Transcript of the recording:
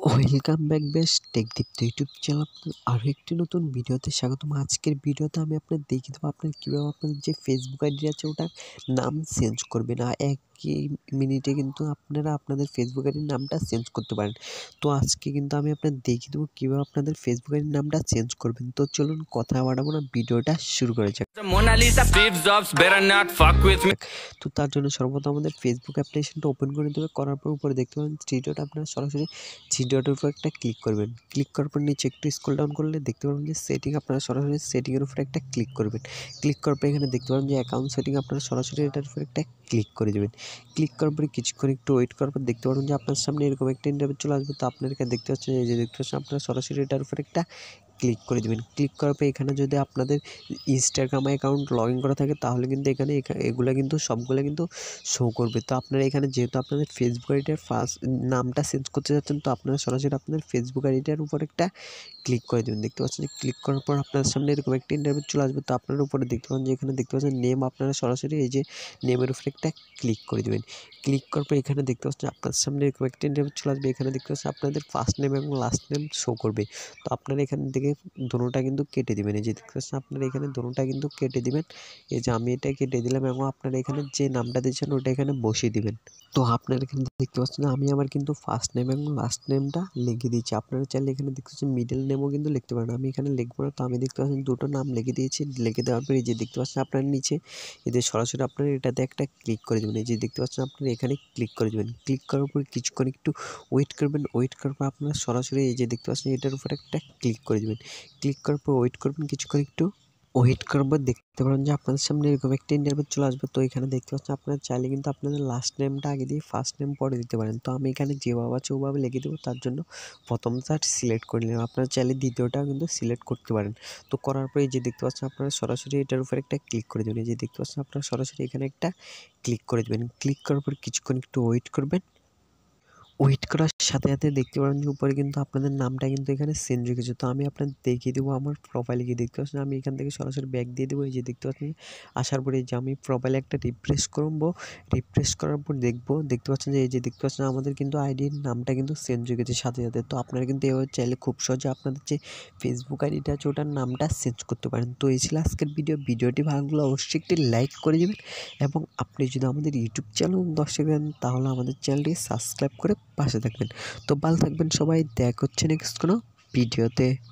Welcome back বেস্ট Techdipto YouTube channel আরও একটি নতুন ভিডিওতে স্বাগতম। আজকের ভিডিওতে আমি আপনার দেখিয়ে দেবো আপনার কীভাবে আপনাদের যে ফেসবুক আইডি আছে ওটার নাম চেঞ্জ করবেন। একই মিনিটে কিন্তু আপনারা আপনাদের ফেসবুক আইডির নামটা চেঞ্জ করতে পারেন। তো আজকে কিন্তু আমি আপনাদের দেখিয়ে দেবো কীভাবে আপনাদের ফেসবুক আইডির নামটা চেঞ্জ করবেন। তো চলুন কথা বাড়াবো না, ভিডিওটা শুরু করা যাক। তো তার জন্য সর্বপ্রথম আমাদের ফেসবুক অ্যাপ্লিকেশনটা ওপেন করে দেবে। করার পর উপরে দেখতে পাবেন থ্রি ডট, আপনারা সরাসরি থ্রি ডটের উপর একটা ক্লিক করবেন। ক্লিক করার পর নিচে একটু স্ক্রল ডাউন করলে দেখতে পাবেন যে সেটিং, আপনারা সরাসরি সেটিংয়ের উপর একটা ক্লিক করবেন। ক্লিক করার পর এখানে দেখতে পাবেন যে অ্যাকাউন্ট সেটিং, আপনারা সরাসরি এটার উপর একটা ক্লিক করে দেবেন। ক্লিক করার পরে কিছুক্ষণ একটু ওয়েট করার পর দেখতে পাবেন যে আপনার সামনে এরকম একটা ইন্টারভিউ চলে আসবে। তো আপনারা এখানে দেখতে পাচ্ছেন, এই যে দেখতে পাচ্ছেন, আপনারা সরাসরি এটার উপর একটা ক্লিক করে দেবেন। ক্লিক করার পর এখানে যদি আপনাদের ইনস্টাগ্রাম অ্যাকাউন্ট লগ ইন করা থাকে তাহলে কিন্তু এখানে এগুলো কিন্তু সবগুলো কিন্তু শো করবে। তো আপনারা এখানে যেহেতু আপনাদের ফেসবুক আইডিটার ফার্স্ট নামটা চেঞ্জ করতে যাচ্ছেন, তো আপনারা সরাসরি আপনাদের ফেসবুক আইডিটার উপর একটা ক্লিক করে দেবেন। দেখতে পাচ্ছেন, ক্লিক করার পর আপনার সামনে এরকম একটা ইন্টারভিউ চলে আসবে। তো আপনার উপরে দেখতে পাবেন যে এখানে দেখতে পাচ্ছেন নেম, আপনারা সরাসরি এই যে নেমের উপরে একটা ক্লিক করে দেবেন। ক্লিক করার পর এখানে দেখতে পাচ্ছেন আপনার সামনে এরকম একটা ইন্টারভিউ চলে আসবে। এখানে দেখতে পাচ্ছেন আপনাদের ফার্স্ট নেম এবং লাস্ট নেম শো করবে। তো আপনারা এখান থেকে দোনোটা কিন্তু কেটে দিবেন। এই যে দেখতে পাচ্ছেন আপনারা এখানে দোনোটা কিন্তু কেটে দিবেন। এই যে আমি এটা কেটে দিলাম এবং আপনারা এখানে যে নামটা দিয়েছেন ওটা এখানে বসিয়ে দিবেন। তো আপনারা এখানে দেখতে পাচ্ছেন আমি আমার কিন্তু ফার্স্ট নেম এবং লাস্ট নেমটা লিখে দিয়েছি। আপনারা চাইলে এখানে দেখতে পাচ্ছেন মিডল নেমও কিন্তু লিখতে পারেন। আমি এখানে লিখবো না, তো আমি দেখতে পাচ্ছেন দুটো নাম লিখে দিয়েছি। লিখে দেওয়ার পরে এই যে দেখতে পাচ্ছেন আপনার নিচে এই যে সরাসরি আপনারা এটাতে একটা ক্লিক করে দেবেন। এই যে দেখতে পাচ্ছেন আপনারা এখানে ক্লিক করে দেবেন। ক্লিক করার পর কিছুক্ষণ একটু ওয়েট করবেন। ওয়েট করার পর আপনারা সরাসরি এই যে দেখতে পাচ্ছেন এটার উপর একটা ক্লিক করে দেবেন। ক্লিক করার পর ওয়েট করবেন, কিছুক্ষণ একটু ওয়েট করার পর দেখতে পারেন যে আপনাদের সামনে এরকম একটা ইন্টারভিউ চলে আসবে। তো এখানে দেখতে পাচ্ছেন আপনারা চাইলে কিন্তু আপনাদের লাস্ট নেমটা আগে দিয়ে ফার্স্ট নেম পরে দিতে পারেন। তো আমি এখানে যেভাবে আছে ওভাবে লিখে দেবো, তার জন্য প্রথমটা সিলেক্ট করে নিলাম। আপনারা চাইলে দ্বিতীয়টাও কিন্তু সিলেক্ট করতে পারেন। তো করার পরে যে দেখতে পাচ্ছেন আপনারা সরাসরি এটার উপর একটা ক্লিক করে দেবেন। এই যে দেখতে পাচ্ছেন আপনারা সরাসরি এখানে একটা ক্লিক করে দেবেন। ক্লিক করার পর কিছুক্ষণ একটু ওয়েট করবেন। ওয়েট করার সাথে সাথে দেখতে পারেন যে উপরে কিন্তু আপনাদের নামটা কিন্তু এখানে চেঞ্জ হয়ে গেছে। তো আমি আপনাদের দেখিয়ে দেবো আমার প্রোফাইলে গিয়ে দেখতে পাচ্ছেন আমি এখান থেকে সরাসরি ব্যাক দিয়ে দেবো। এই যে দেখতে পাচ্ছেন আসার পরে যে আমি প্রোফাইলে একটা রিফ্রেশ করবো। রিফ্রেশ করার পর দেখতে পাচ্ছেন যে এই যে দেখতে পাচ্ছেন আমাদের কিন্তু আইডির নামটা কিন্তু চেঞ্জ হয়ে গেছে সাথে সাথে। তো আপনারা কিন্তু এভাবে চাইলে খুব সহজে আপনাদের যে ফেসবুক আইডিটা আছে ওটার নামটা চেঞ্জ করতে পারেন। তো এই ছিল আজকের ভিডিওটি ভালো লাগলে অবশ্যই একটি লাইক করে দেবেন এবং আপনি যদি আমাদের ইউটিউব চ্যানেল দর্শক দেন তাহলে আমাদের চ্যানেলটি সাবস্ক্রাইব করে পাশে থাকবেন। তো ভালো থাকবেন সবাই, দেখা হচ্ছে নেক্সট কোনো ভিডিওতে।